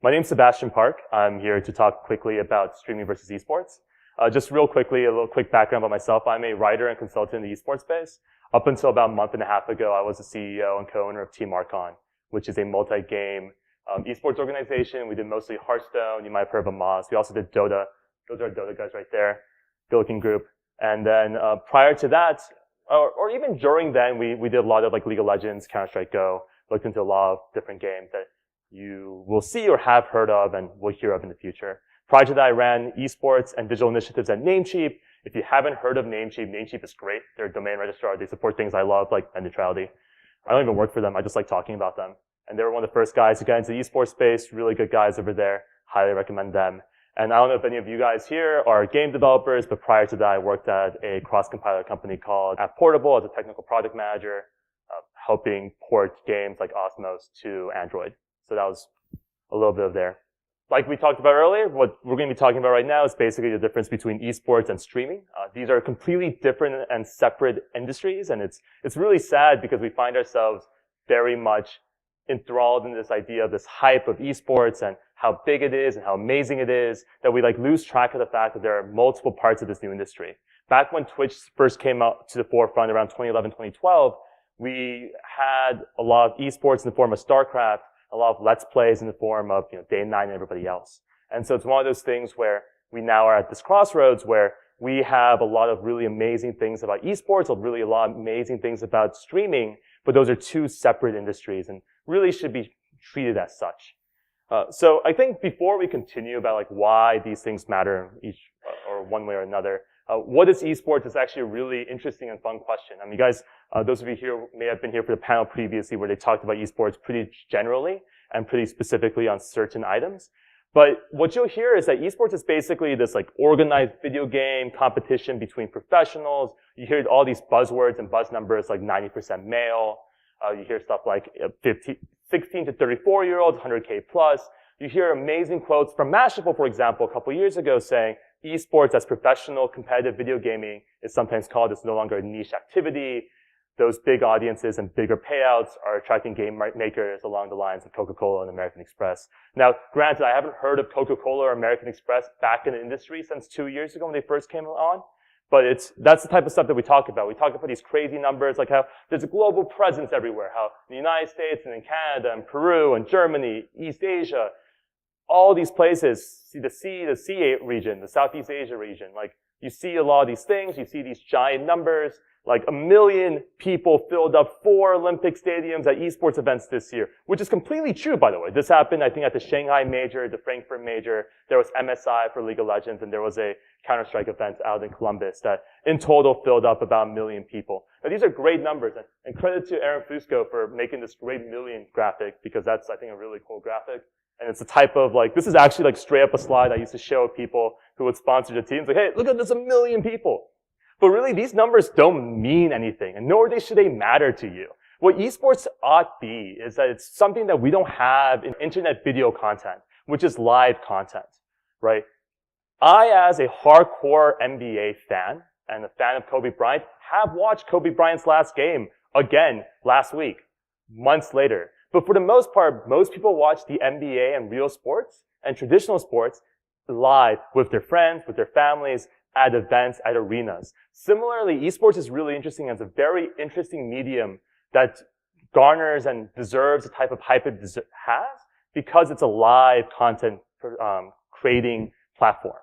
My name's Sebastian Park. I'm here to talk quickly about streaming versus esports. Just real quickly, a little quick background about myself. I'm a writer and consultant in the esports space. Up until about a month and a half ago, I was the CEO and co-owner of Team Archon, which is a multi-game esports organization. We did mostly Hearthstone. You might have heard of Moz. We also did Dota. Those are our Dota guys right there, good-looking group. And then prior to that, or even during then, we did a lot of like League of Legends, Counter-Strike Go, looked into a lot of different games that you will see or have heard of and will hear of in the future. Prior to that, I ran esports and digital initiatives at Namecheap. If you haven't heard of Namecheap, Namecheap is great. They're a domain registrar. They support things I love, like net neutrality. I don't even work for them. I just like talking about them. And they were one of the first guys to get into the esports space. Really good guys over there. Highly recommend them. And I don't know if any of you guys here are game developers, but prior to that, I worked at a cross-compiler company called App Portable as a technical product manager, helping port games like Osmos to Android. So that was a little bit of there. Like we talked about earlier, what we're going to be talking about right now is basically the difference between esports and streaming. These are completely different and separate industries, and it's really sad because we find ourselves very much enthralled in this idea of this hype of esports and how big it is and how amazing it is that we like lose track of the fact that there are multiple parts of this new industry. Back when Twitch first came out to the forefront around 2011, 2012, we had a lot of esports in the form of StarCraft, a lot of Let's Plays in the form of, Day and Night and everybody else. And so it's one of those things where we now are at this crossroads where we have a lot of really amazing things about esports, really a lot of amazing things about streaming, but those are two separate industries and really should be treated as such. So I think before we continue about like why these things matter each or one way or another, what is esports is actually a really interesting and fun question. I mean, you guys, those of you here may have been here for the panel previously where they talked about esports pretty generally and pretty specifically on certain items. But what you'll hear is that esports is basically this like organized video game competition between professionals. You hear all these buzzwords and buzz numbers like 90% male. You hear stuff like 16 to 34-year-olds, 100K plus. You hear amazing quotes from Mashable, for example, a couple years ago saying, esports as professional competitive video gaming is sometimes called, it's no longer a niche activity. Those big audiences and bigger payouts are attracting game makers along the lines of Coca-Cola and American Express. Now, granted, I haven't heard of Coca-Cola or American Express back in the industry since 2 years ago when they first came on. But that's the type of stuff that we talk about. We talk about these crazy numbers, like how there's a global presence everywhere, how in the United States and in Canada and Peru and Germany, East Asia, all these places, the C region, the Southeast Asia region, like you see a lot of these things, you see these giant numbers, like 1 million people filled up 4 Olympic stadiums at esports events this year, which is completely true, by the way. This happened, I think, at the Shanghai Major, the Frankfurt Major. There was MSI for League of Legends, and there was a Counter-Strike event out in Columbus that in total filled up about 1 million people. Now, these are great numbers, and credit to Aaron Fusco for making this great million graphic, because that's, I think, a really cool graphic. And it's the type of, like, this is actually, like, straight up a slide I used to show people who would sponsor the teams. Like, hey, look at this, 1 million people. But really, these numbers don't mean anything, and nor should they matter to you. What esports ought be is that it's something that we don't have in internet video content, which is live content, right? I, as a hardcore NBA fan and a fan of Kobe Bryant, have watched Kobe Bryant's last game again last week, months later. But for the most part, most people watch the NBA and real sports and traditional sports live with their friends, with their families, at events, at arenas. Similarly, esports is really interesting as a very interesting medium that garners and deserves the type of hype it has because it's a live content creating platform.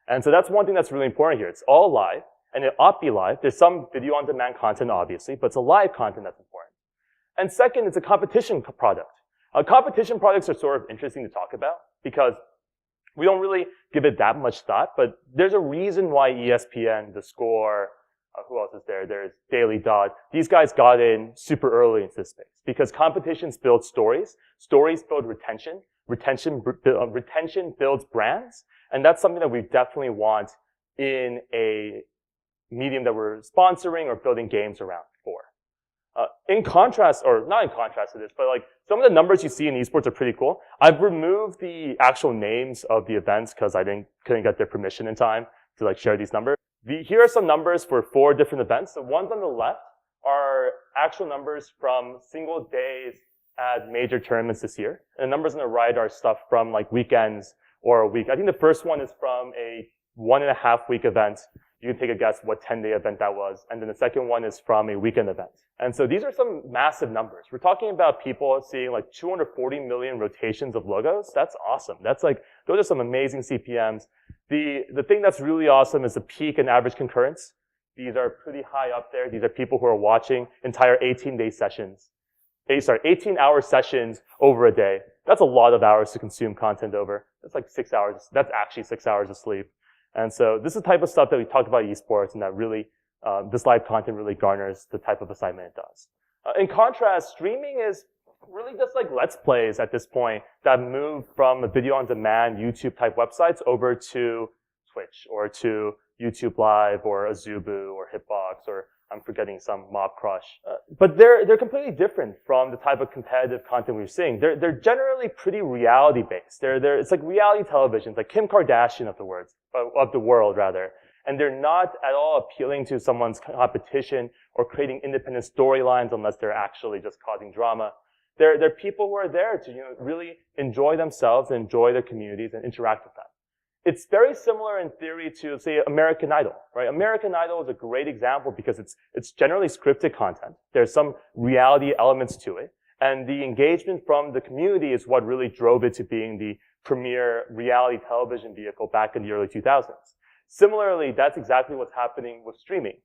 And so that's one thing that's really important here. It's all live, and it ought to be live. There's some video on demand content, obviously, but it's a live content that's important. And second, it's a competition product. Competition products are sort of interesting to talk about because we don't really give it that much thought, but there's a reason why ESPN, The Score, who else is there? There's Daily Dot. These guys got in super early into this space because competitions build stories. Stories build retention. Retention builds brands. And that's something that we definitely want in a medium that we're sponsoring or building games around for. In contrast, or not in contrast to this, but like some of the numbers you see in esports are pretty cool. I've removed the actual names of the events because I couldn't get their permission in time to like share these numbers. Here are some numbers for 4 different events. The ones on the left are actual numbers from single days at major tournaments this year. And the numbers on the right are stuff from like weekends or a week. I think the first one is from a 1.5 week event. You can take a guess what 10-day event that was. And then the second one is from a weekend event. And so these are some massive numbers. We're talking about people seeing like 240 million rotations of logos. That's awesome. That's like, those are some amazing CPMs. The thing that's really awesome is the peak and average concurrence. These are pretty high up there. These are people who are watching entire 18-day sessions. 18-hour sessions over a day. That's a lot of hours to consume content over. That's like 6 hours. That's actually 6 hours of sleep. And so this is the type of stuff that we talked about esports, and that really, this live content really garners the type of assignment it does. In contrast, streaming is really just like Let's Plays at this point that move from a video on demand YouTube type websites over to Twitch or to YouTube Live or Azubu or Hitbox, or I'm forgetting some Mob Crush. But they're completely different from the type of competitive content we're seeing. They're generally pretty reality based. It's like reality television, like Kim Kardashian of the world rather. And they're not at all appealing to someone's competition or creating independent storylines unless they're actually just causing drama. They're people who are there to, really enjoy themselves and enjoy their communities and interact with them. It's very similar in theory to, say, American Idol, right? American Idol is a great example because it's generally scripted content. There's some reality elements to it. And the engagement from the community is what really drove it to being the premier reality television vehicle back in the early 2000s. Similarly, that's exactly what's happening with streaming.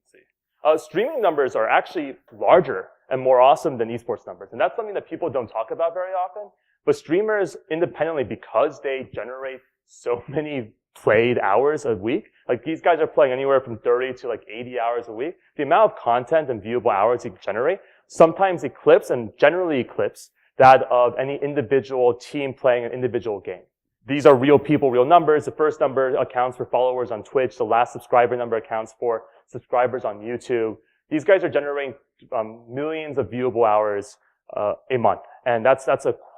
Streaming numbers are actually larger and more awesome than esports numbers. And that's something that people don't talk about very often. But streamers independently, because they generate so many played hours a week, like these guys are playing anywhere from 30 to like 80 hours a week, the amount of content and viewable hours you generate sometimes eclipse and generally eclipse that of any individual team playing an individual game. These are real people, real numbers. The first number accounts for followers on Twitch. The last subscriber number accounts for subscribers on YouTube. These guys are generating millions of viewable hours a month. And that's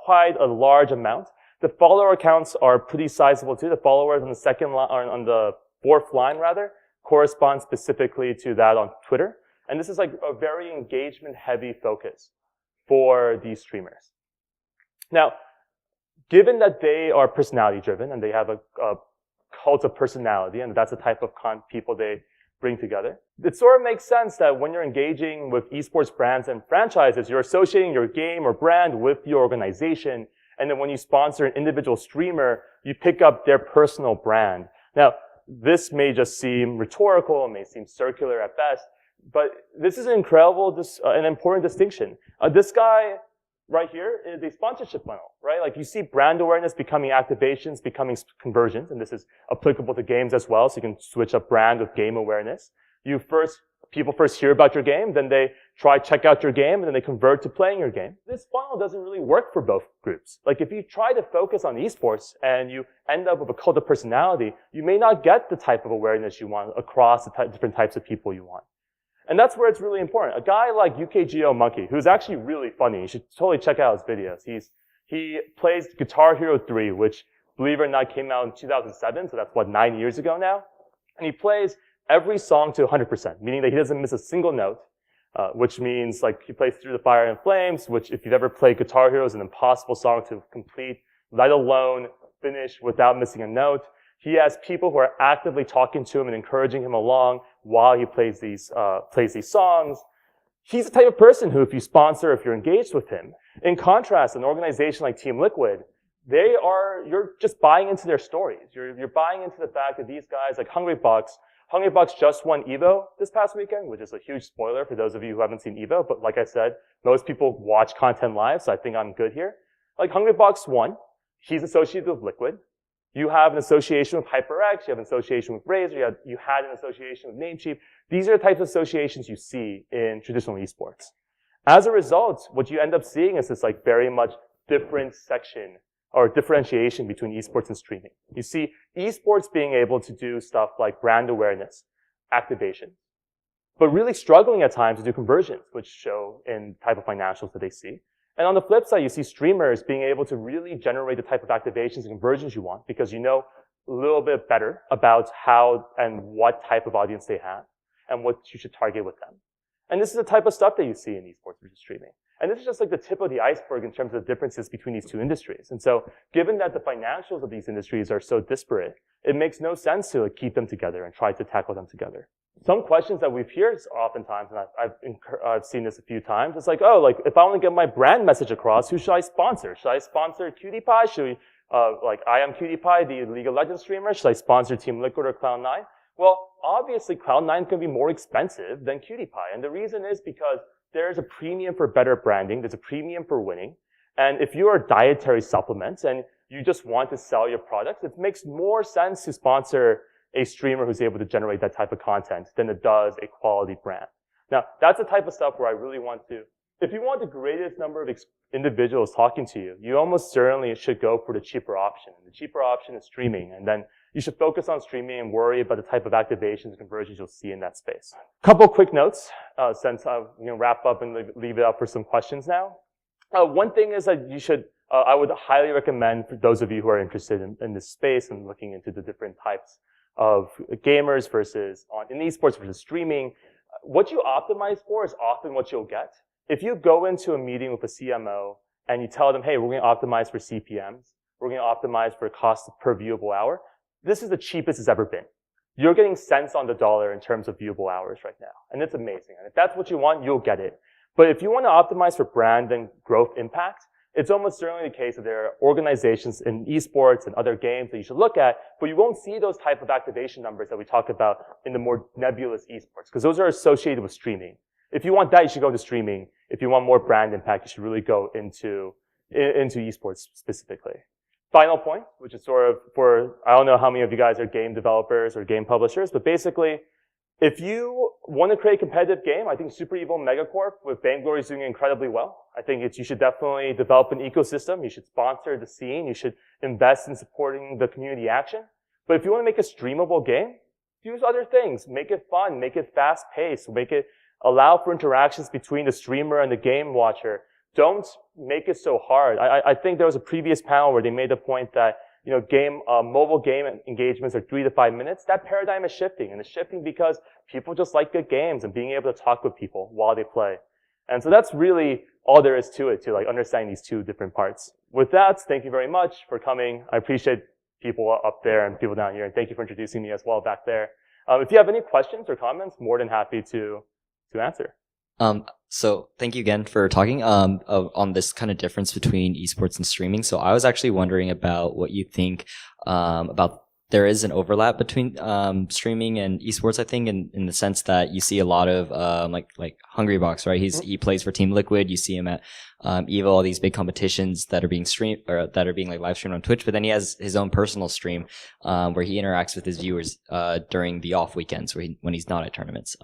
quite a large amount. The follower accounts are pretty sizable too. The followers on the second line, or on the fourth line rather, correspond specifically to that on Twitter. And this is like a very engagement heavy focus for these streamers. Now, given that they are personality driven and they have a cult of personality, and that's the type of people they bring together, it sort of makes sense that when you're engaging with esports brands and franchises, you're associating your game or brand with your organization. And then when you sponsor an individual streamer, you pick up their personal brand. Now, this may just seem rhetorical, it may seem circular at best, but this is an incredible, an important distinction. This guy right here is a sponsorship funnel, right? Like you see brand awareness becoming activations, becoming conversions, and this is applicable to games as well, so you can switch up brand with game awareness. People first hear about your game, then they check out your game, and then they convert to playing your game. This funnel doesn't really work for both groups. Like if you try to focus on esports and you end up with a cult of personality, you may not get the type of awareness you want across the different types of people you want. And that's where it's really important. A guy like UKGO Monkey, who's actually really funny, you should totally check out his videos. He plays Guitar Hero 3, which, believe it or not, came out in 2007, so that's 9 years ago now. And he plays every song to 100%, meaning that he doesn't miss a single note, which means like he plays Through the Fire and Flames, which if you've ever played Guitar Hero is an impossible song to complete, let alone finish without missing a note. He has people who are actively talking to him and encouraging him along while he plays these songs. He's the type of person who, if you're engaged with him. In contrast, an organization like Team Liquid, you're just buying into their stories. You're buying into the fact that these guys, like Hungry Bucks just won EVO this past weekend, which is a huge spoiler for those of you who haven't seen EVO. But like I said, most people watch content live, so I think I'm good here. Like Hungry Bucks won. He's associated with Liquid. You have an association with HyperX, you have an association with Razer, you had an association with Namecheap. These are the types of associations you see in traditional esports. As a result, what you end up seeing is this like very much different section or differentiation between esports and streaming. You see esports being able to do stuff like brand awareness, activation, but really struggling at times to do conversions, which show in type of financials that they see. And on the flip side, you see streamers being able to really generate the type of activations and conversions you want because you know a little bit better about how and what type of audience they have and what you should target with them. And this is the type of stuff that you see in esports versus streaming. And this is just like the tip of the iceberg in terms of the differences between these two industries. And so given that the financials of these industries are so disparate, it makes no sense to keep them together and try to tackle them together. Some questions that we've heard oftentimes, and I've seen this a few times, it's like, oh, like if I want to get my brand message across, who should I sponsor? Should I sponsor QtPie? Should we, like I am QtPie, the League of Legends streamer? Should I sponsor Team Liquid or Cloud9? Well, obviously Cloud9 is going to be more expensive than QtPie. And the reason is because there's a premium for better branding. There's a premium for winning. And if you are dietary supplements and you just want to sell your products, it makes more sense to sponsor a streamer who's able to generate that type of content than it does a quality brand. Now, that's the type of stuff where I really want to, if you want the greatest number of individuals talking to you, you almost certainly should go for the cheaper option. The cheaper option is streaming, and then you should focus on streaming and worry about the type of activations and conversions you'll see in that space. Couple quick notes, since I'm going to wrap up and leave it up for some questions now. One thing is that you should, I would highly recommend for those of you who are interested in this space and looking into the different types of gamers versus in esports versus streaming, what you optimize for is often what you'll get. If you go into a meeting with a CMO and you tell them, hey, we're going to optimize for CPMs, we're going to optimize for cost per viewable hour, this is the cheapest it's ever been. You're getting cents on the dollar in terms of viewable hours right now. And it's amazing. And if that's what you want, you'll get it. But if you want to optimize for brand and growth impact, it's almost certainly the case that there are organizations in esports and other games that you should look at, but you won't see those type of activation numbers that we talk about in the more nebulous esports, because those are associated with streaming. If you want that, you should go to streaming. If you want more brand impact, you should really go into esports specifically. Final point, which is sort of for, I don't know how many of you guys are game developers or game publishers, but basically, if you want to create a competitive game, I think Super Evil Megacorp with Vainglory is doing incredibly well. I think you should definitely develop an ecosystem. You should sponsor the scene. You should invest in supporting the community action. But if you want to make a streamable game, use other things. Make it fun. Make it fast-paced. Make it allow for interactions between the streamer and the game watcher. Don't make it so hard. I think there was a previous panel where they made the point that mobile game engagements are 3 to 5 minutes. That paradigm is shifting, and it's shifting because people just like good games and being able to talk with people while they play. And so that's really all there is to it, to like understanding these two different parts. With that, thank you very much for coming. I appreciate people up there and people down here, and thank you for introducing me as well back there. If you have any questions or comments, more than happy to answer. So thank you again for talking on this kind of difference between esports and streaming. So I was actually wondering about what you think about there is an overlap between streaming and esports, I think, in the sense that you see a lot of like Hungrybox, right? He plays for Team Liquid. You see him at EVO, all these big competitions that are being streamed or that are being like live streamed on Twitch. But then he has his own personal stream where he interacts with his viewers during the off weekends when he's not at tournaments.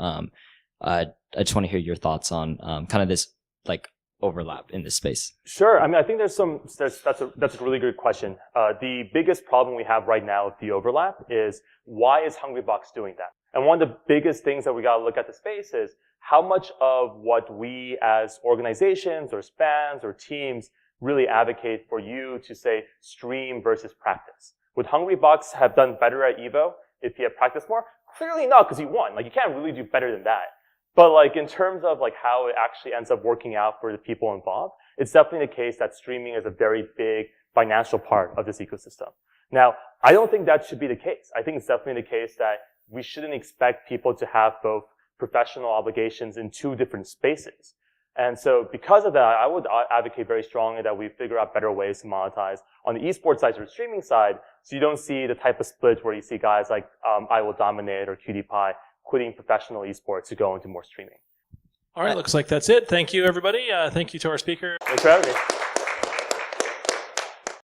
I just want to hear your thoughts on kind of this like overlap in this space. Sure. I mean, I think that's a really good question. The biggest problem we have right now with the overlap is why is Hungrybox doing that? And one of the biggest things that we got to look at the space is how much of what we as organizations or fans or teams really advocate for you to say stream versus practice. Would Hungrybox have done better at EVO if he had practiced more? Clearly not, because he won. Like, you can't really do better than that. But like in terms of like how it actually ends up working out for the people involved, it's definitely the case that streaming is a very big financial part of this ecosystem. Now, I don't think that should be the case. I think it's definitely the case that we shouldn't expect people to have both professional obligations in two different spaces. And so because of that, I would advocate very strongly that we figure out better ways to monetize on the esports side or streaming side, so you don't see the type of split where you see guys like I Will Dominate or QtPie quitting professional esports to go into more streaming. All right, looks like that's it. Thank you, everybody. Thank you to our speaker. Thanks for having me.